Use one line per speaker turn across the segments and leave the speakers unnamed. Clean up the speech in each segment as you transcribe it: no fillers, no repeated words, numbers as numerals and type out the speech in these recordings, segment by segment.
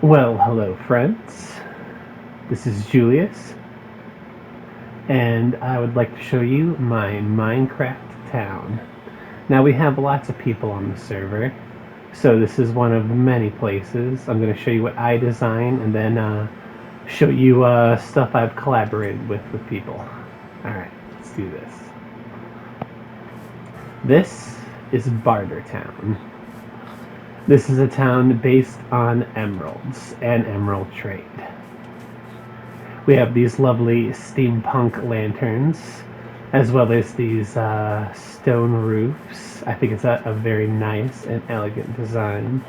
Well, hello, friends. This is Julius, and I would like to show you my Minecraft town. Now, we have lots of people on the server, so this is one of many places. I'm going to show you what I design and then show you stuff I've collaborated with people. Alright, let's do this. This is Barter Town. This is a town based on emeralds and emerald trade. We have these lovely steampunk lanterns, as well as these stone roofs. I think it's a very nice and elegant design.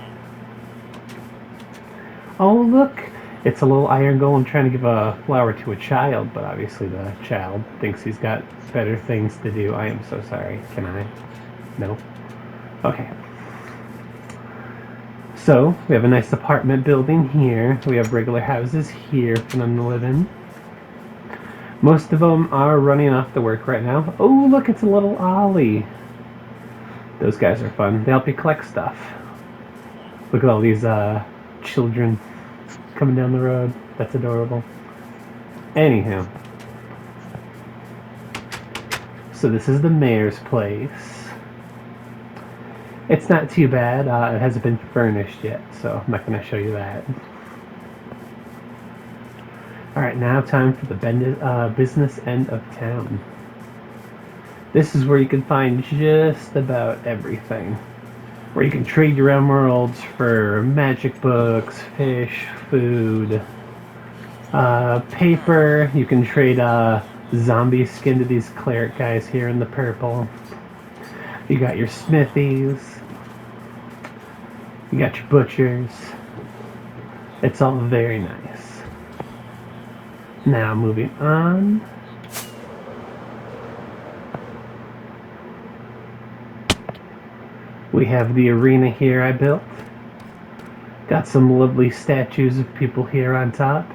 Oh, look! It's a little iron golem trying to give a flower to a child, but obviously the child thinks he's got better things to do. I am so sorry. Can I? No? Okay. So, we have a nice apartment building here. We have regular houses here for them to live in. Most of them are running off to work right now. Oh, look, it's a little Ollie. Those guys are fun. They help you collect stuff. Look at all these children coming down the road. That's adorable. Anyhow. So this is the mayor's place. It's not too bad. It hasn't been furnished yet, so I'm not going to show you that. Alright, now time for the business end of town. This is where you can find just about everything. Where you can trade your emeralds for magic books, fish, food, paper. You can trade zombie skin to these cleric guys here in the purple. You got your smithies. You got your butchers. It's all very nice. Now moving on. We have the arena here I built. Got some lovely statues of people here on top.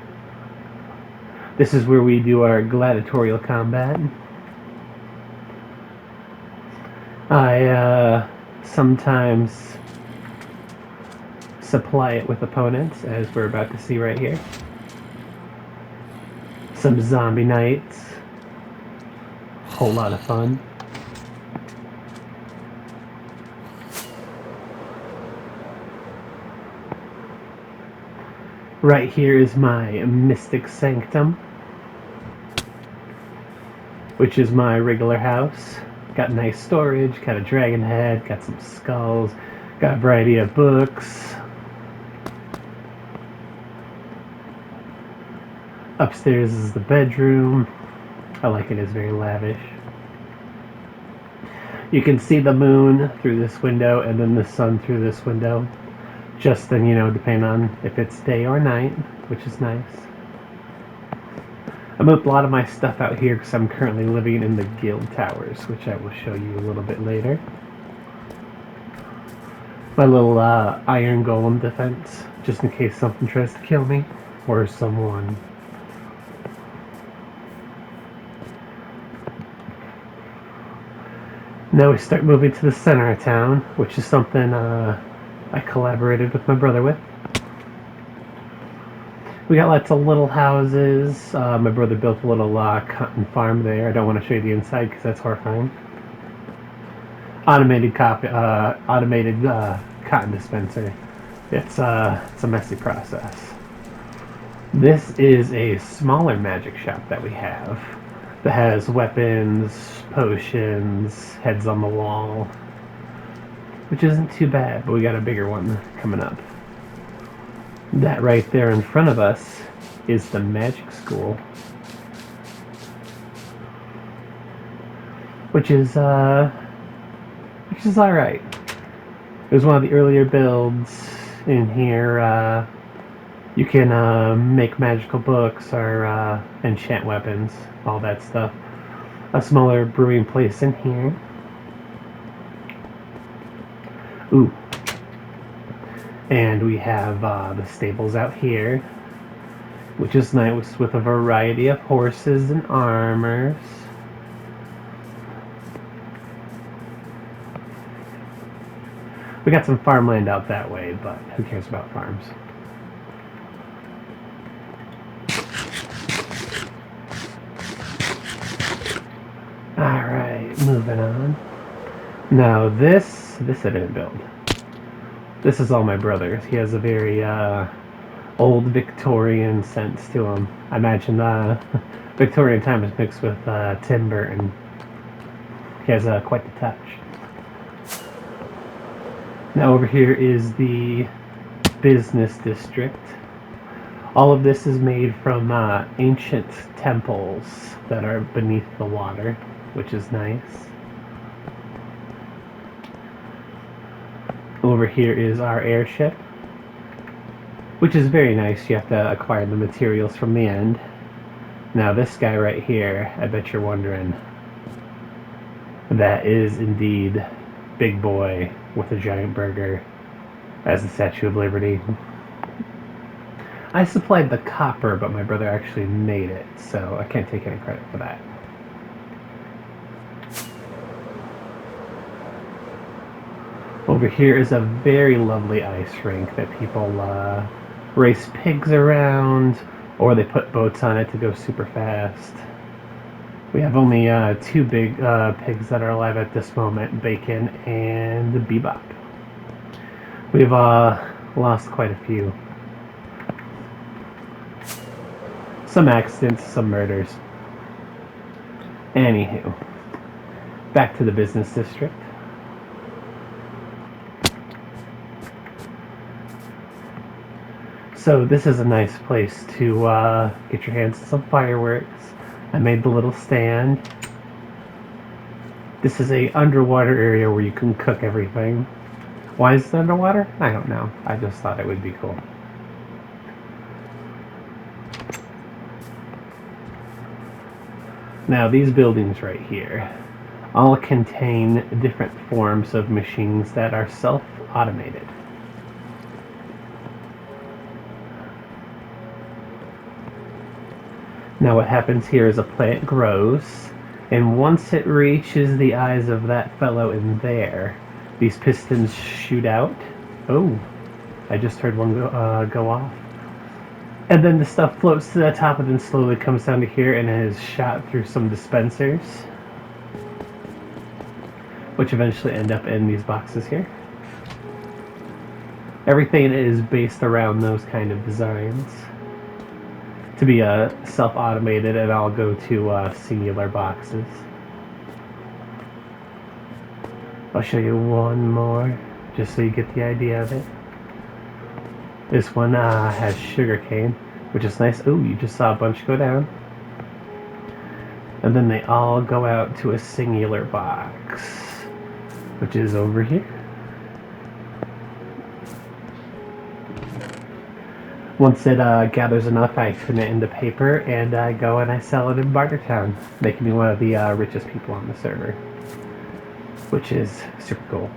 This is where we do our gladiatorial combat. I sometimes supply it with opponents, as we're about to see right here. Some zombie knights. Whole lot of fun. Right here is my mystic sanctum, which is my regular house. Got nice storage, got a dragon head, got some skulls, got a variety of books. Upstairs is the bedroom. I like it, it's very lavish. You can see the moon through this window and then the sun through this window. Just then, depending on if it's day or night, which is nice. I moved a lot of my stuff out here because I'm currently living in the guild towers, which I will show you a little bit later. My little iron golem defense, just in case something tries to kill me, or someone. Now we start moving to the center of town, which is something I collaborated with my brother with. We got lots of little houses. My brother built a little cotton farm there. I don't want to show you the inside because that's horrifying. Automated cotton dispenser. It's a messy process. This is a smaller magic shop that we have that has weapons, potions, heads on the wall, which isn't too bad, but we got a bigger one coming up. That right there in front of us is the magic school, which is all right. It was one of the earlier builds in here. You can make magical books or enchant weapons, all that stuff. A smaller brewing place in here. Ooh. And we have the stables out here, which is nice with a variety of horses and armors. We got some farmland out that way, but who cares about farms? moving on. Now this I didn't build. This is all my brother's. He has a very old Victorian sense to him. I imagine Victorian times mixed with Tim Burton. He has quite the touch. Now over here is the business district. All of this is made from ancient temples that are beneath the water, which is nice. Over here is our airship, which is very nice. You have to acquire the materials from the end. Now this guy right here, I bet you're wondering, that is indeed Big Boy with a giant burger as the Statue of Liberty. I supplied the copper, but my brother actually made it, so I can't take any credit for that. Over here is a very lovely ice rink that people race pigs around, or they put boats on it to go super fast. We have only two big pigs that are alive at this moment, Bacon and Bebop. We've lost quite a few. Some accidents, some murders. Anywho, back to the business district. So this is a nice place to get your hands on some fireworks. I made the little stand. This is a underwater area where you can cook everything. Why is it underwater? I don't know. I just thought it would be cool. Now these buildings right here all contain different forms of machines that are self-automated. Now what happens here is a plant grows, and once it reaches the eyes of that fellow in there, these pistons shoot out. Oh, I just heard one go off. And then the stuff floats to the top and then slowly comes down to here and is shot through some dispensers, which eventually end up in these boxes here. Everything is based around those kind of designs to be self-automated, and I'll go to singular boxes. I'll show you one more just so you get the idea of it. This one has sugarcane, which is nice. Oh, you just saw a bunch go down. And then they all go out to a singular box, which is over here. Once it gathers enough, I turn it into paper, and I go and I sell it in Barter Town, making me one of the richest people on the server, which is super cool.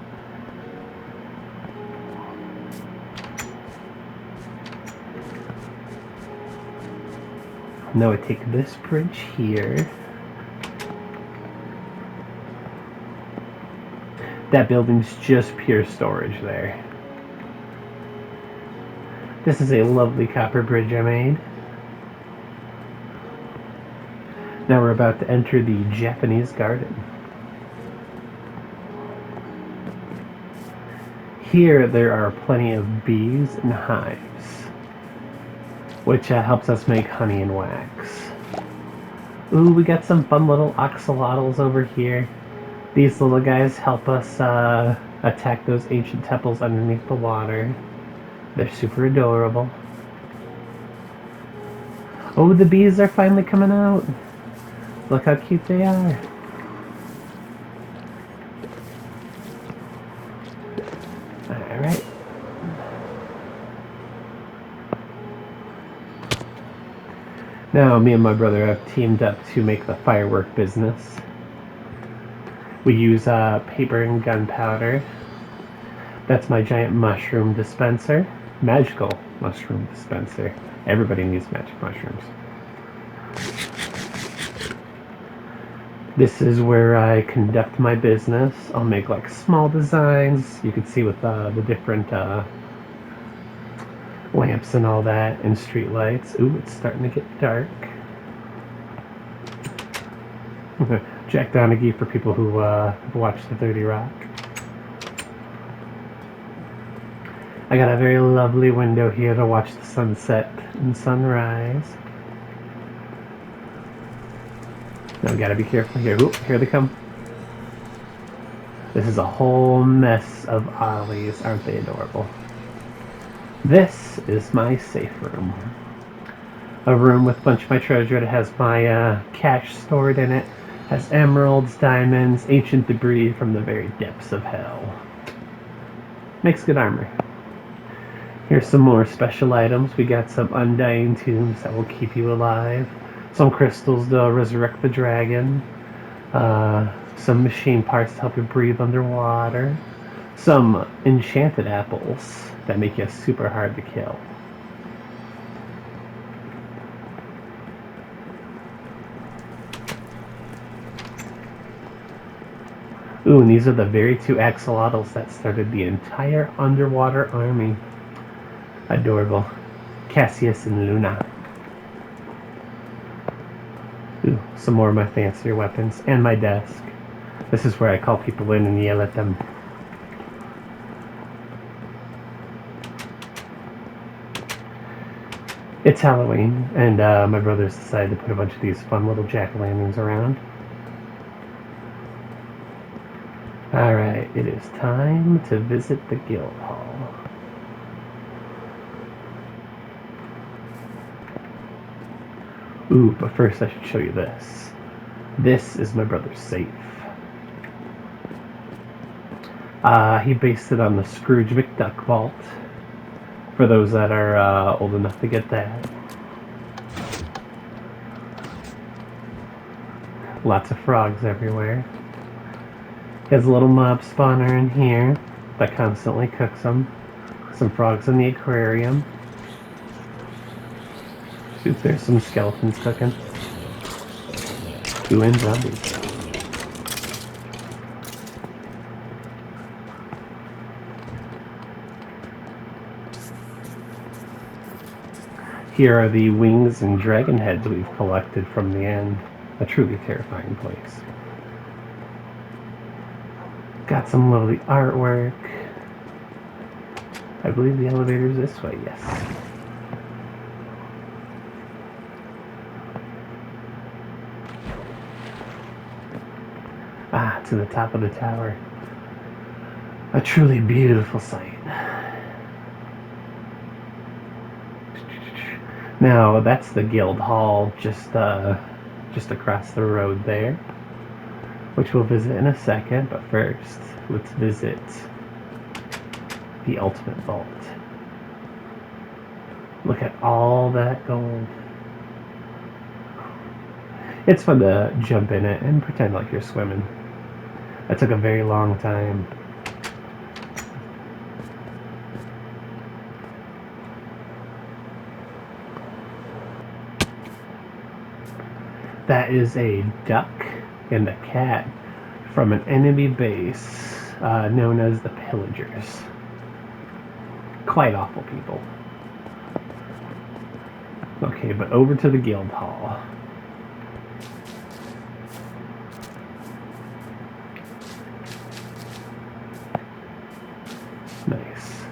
Now I take this bridge here. That building's just pure storage there. This is a lovely copper bridge I made. Now we're about to enter the Japanese garden. Here there are plenty of bees and hives, which helps us make honey and wax. Ooh, we got some fun little axolotls over here. These little guys help us attack those ancient temples underneath the water. They're super adorable. Oh, the bees are finally coming out. Look how cute they are. Alright. Now, me and my brother have teamed up to make the firework business. We use paper and gunpowder. That's my giant mushroom dispenser. Magical mushroom dispenser. Everybody needs magic mushrooms. This is where I conduct my business. I'll make like small designs. You can see with the different lamps and all that, and street lights. Ooh, it's starting to get dark. Jack Donaghy for people who have watched the 30 Rock. I got a very lovely window here to watch the sunset and sunrise. Now we gotta be careful here. Oop, here they come. This is a whole mess of ollies. Aren't they adorable? This is my safe room. A room with a bunch of my treasure. It has my cash stored in it. It has emeralds, diamonds, ancient debris from the very depths of hell. Makes good armor. Here's some more special items. We got some undying tombs that will keep you alive. Some crystals to resurrect the dragon. Some machine parts to help you breathe underwater. Some enchanted apples that make you super hard to kill. Ooh, and these are the very two axolotls that started the entire underwater army. Adorable. Cassius and Luna. Ooh, some more of my fancier weapons. And my desk. This is where I call people in and yell at them. It's Halloween, and my brothers decided to put a bunch of these fun little jack-o'-lanterns around. Alright, it is time to visit the guild hall. Ooh, but first I should show you this. This is my brother's safe. He based it on the Scrooge McDuck vault. For those that are old enough to get that. Lots of frogs everywhere. He has a little mob spawner in here that constantly cooks them. Some frogs in the aquarium. Shoot, there's some skeletons cooking. Ooh, and zombies. Here are the wings and dragon heads we've collected from the end. A truly terrifying place. Got some lovely artwork. I believe the elevator's this way, yes. To the top of the tower. A truly beautiful sight. Now, that's the guild hall just across the road there, which we'll visit in a second, but first, let's visit the ultimate vault. Look at all that gold. It's fun to jump in it and pretend like you're swimming. That took a very long time. That is a duck and a cat from an enemy base known as the Pillagers. Quite awful people. Okay, but over to the guild hall. Nice.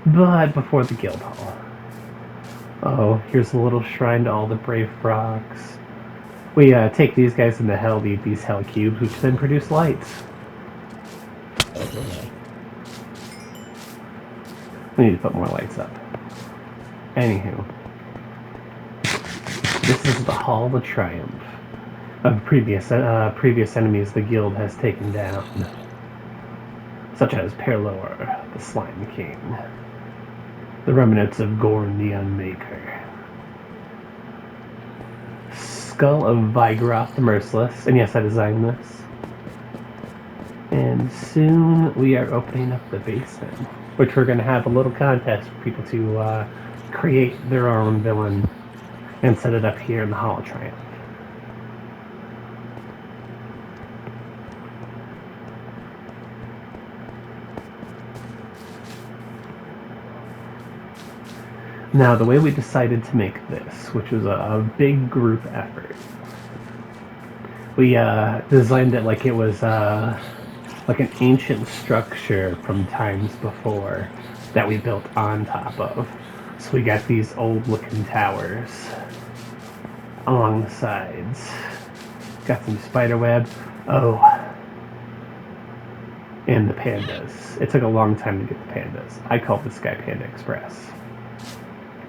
But before the guild hall. Oh, here's a little shrine to all the brave frogs. We take these guys into hell to eat these hell cubes, which then produce lights. We need to put more lights up. Anywho. This is the Hall of Triumph of previous enemies the guild has taken down. Such as Perlor, the Slime King. The remnants of Gorn the Unmaker. Skull of Vigoroth the Merciless, and yes, I designed this. And soon we are opening up the basement, which we're going to have a little contest for people to create their own villain and set it up here in the Hall of Triumph. Now, the way we decided to make this, which was a big group effort, We designed it like it was like an ancient structure from times before that we built on top of. So we got these old looking towers along the sides. Got some spider web. Oh, and the pandas. It took a long time to get the pandas. I call this guy Panda Express.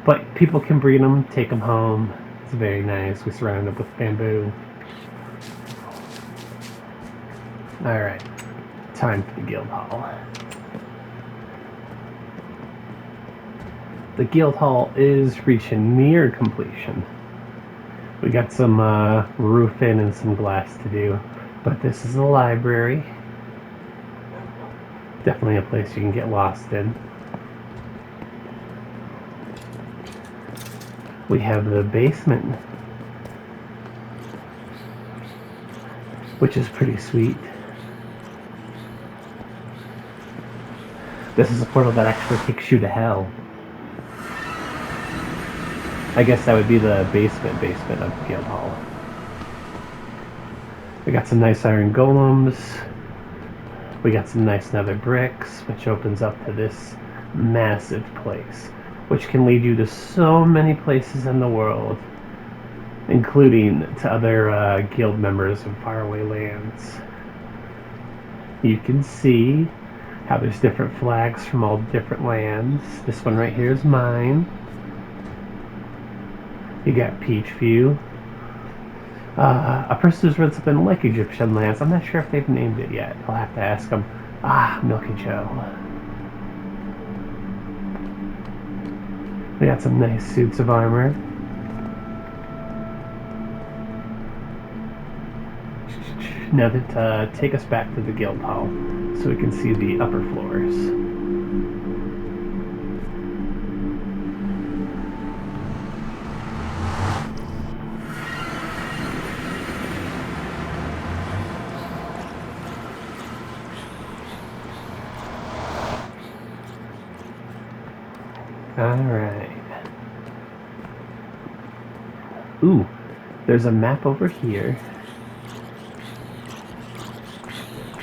But people can breed them, take them home. It's very nice. We surround them with bamboo. Alright, time for the guild hall. The guild hall is reaching near completion. We got some roofing and some glass to do, but this is a library. Definitely a place you can get lost in. We have the basement, which is pretty sweet. This is a portal that actually takes you to hell. I guess that would be the basement of the guild hall. We got some nice iron golems. We got some nice nether bricks, which opens up to this massive place, which can lead you to so many places in the world, including to other guild members in faraway lands. You can see how there's different flags from all different lands. This one right here is mine. You got Peachview. A person who's read something like Egyptian lands. I'm not sure if they've named it yet. I'll have to ask them. Milky Joe. We got some nice suits of armor. Now that take us back to the guild hall so we can see the upper floors. Alright. Ooh, there's a map over here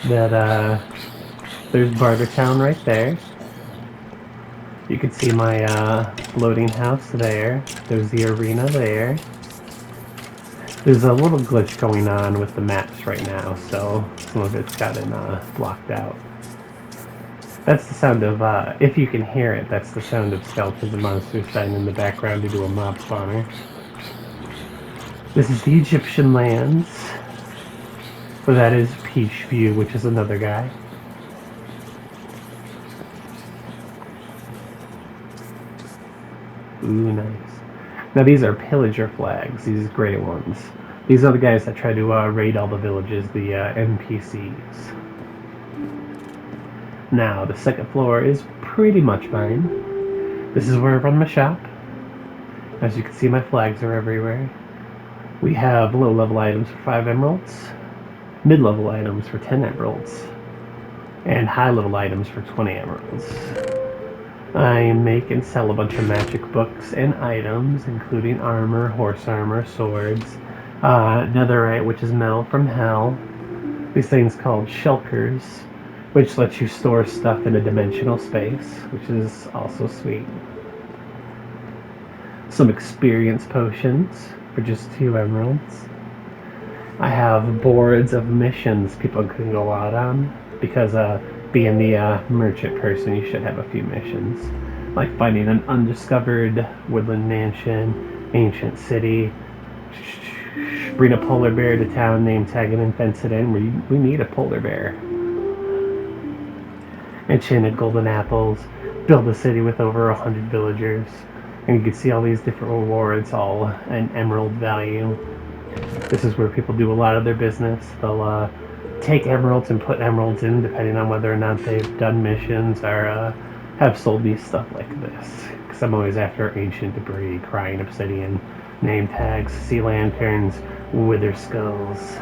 that, there's Barter Town right there. You can see my, floating house there. There's the arena there. There's a little glitch going on with the maps right now, so some of it's gotten, blocked out. That's the sound of, if you can hear it, that's the sound of skeletons and monsters dying in the background to do a mob spawner. This is the Egyptian lands. So that is Peachview, which is another guy. Ooh, nice. Now these are pillager flags, these gray ones. These are the guys that try to raid all the villages, the NPCs. Now, the second floor is pretty much mine. This is where I run my shop. As you can see, my flags are everywhere. We have low-level items for 5 emeralds, mid-level items for 10 emeralds, and high-level items for 20 emeralds. I make and sell a bunch of magic books and items, including armor, horse armor, swords, netherite, which is metal from hell, these things called shulkers, which lets you store stuff in a dimensional space, which is also sweet. Some experience potions for just 2 emeralds. I have boards of missions people can go out on, because being the merchant person, you should have a few missions, like finding an undiscovered woodland mansion, ancient city, bring a polar bear to town, name tag it and fence it in. We need a polar bear. Enchanted golden apples, build a city with over 100 villagers, and you can see all these different rewards, all an emerald value. This is where people do a lot of their business. They'll take emeralds and put emeralds in, depending on whether or not they've done missions or have sold me stuff like this. Because I'm always after ancient debris, crying obsidian, name tags, sea lanterns, wither skulls.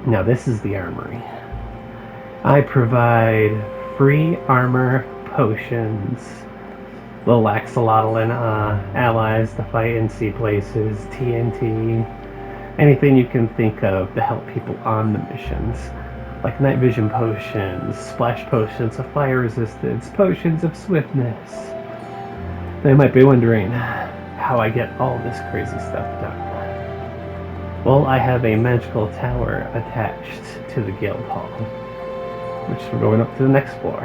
Now this is the armory. I provide free armor, potions, little axolotl and allies to fight and see places, TNT, anything you can think of to help people on the missions. Like night vision potions, splash potions of fire resistance, potions of swiftness. They might be wondering how I get all this crazy stuff done. Well, I have a magical tower attached to the guild hall, which we're going up to the next floor.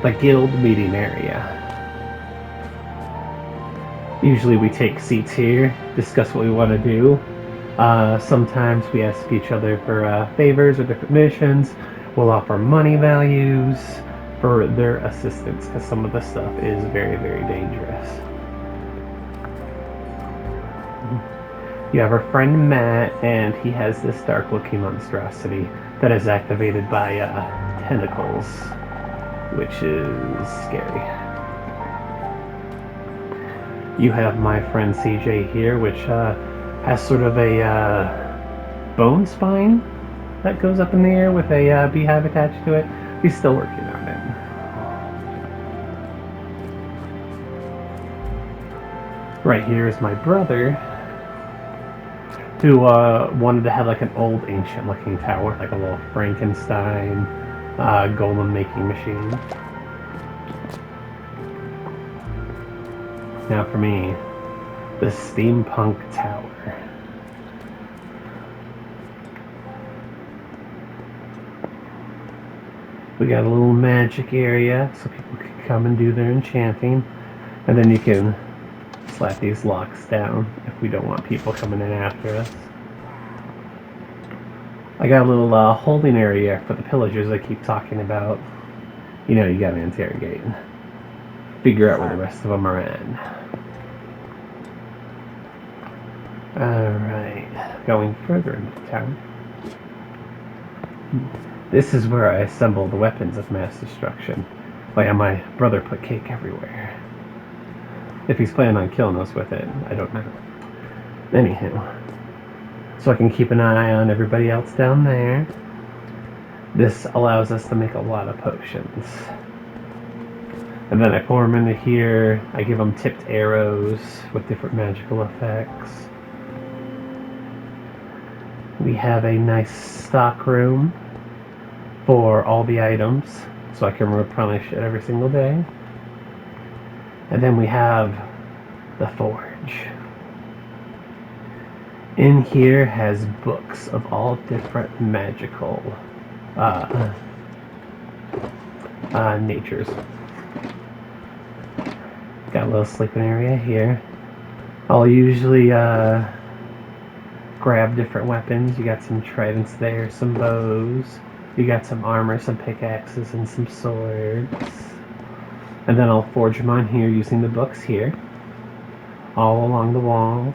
The guild meeting area. Usually we take seats here, discuss what we want to do. Sometimes we ask each other for favors or different missions. We'll offer money values for their assistance, because some of the stuff is very, very dangerous. You have our friend Matt, and he has this dark-looking monstrosity that is activated by tentacles, which is scary. You have my friend CJ here, which has sort of a bone spine that goes up in the air with a beehive attached to it. He's still working on it. Right here is my brother, who wanted to have like an old ancient looking tower, like a little Frankenstein golem making machine. Now for me, the steampunk tower. We got a little magic area so people can come and do their enchanting, and then you can slap these locks down if we don't want people coming in after us. I got a little holding area for the pillagers I keep talking about. You know, you gotta interrogate and figure out where the rest of them are at. Alright, going further into town. This is where I assemble the weapons of mass destruction. Like, my brother put cake everywhere. If he's planning on killing us with it, I don't know. Anywho, so I can keep an eye on everybody else down there. This allows us to make a lot of potions. And then I pour them into here. I give them tipped arrows with different magical effects. We have a nice stock room for all the items, so I can replenish it every single day. And then we have the forge. In here has books of all different magical natures. Got a little sleeping area here. I'll usually grab different weapons. You got some tridents there, some bows. You got some armor, some pickaxes, and some swords. And then I'll forge them on here using the books here, all along the walls.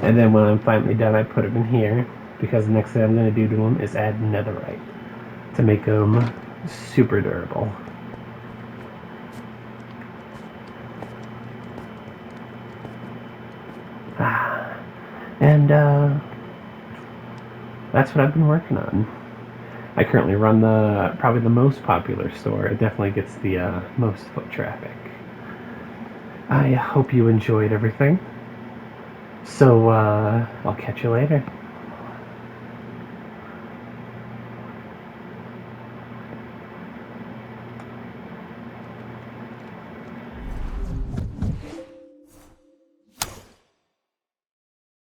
And then when I'm finally done, I put them in here, because the next thing I'm going to do to them is add netherite to make them super durable. And that's what I've been working on. I currently run probably the most popular store. It definitely gets the most foot traffic. I hope you enjoyed everything. So I'll catch you later.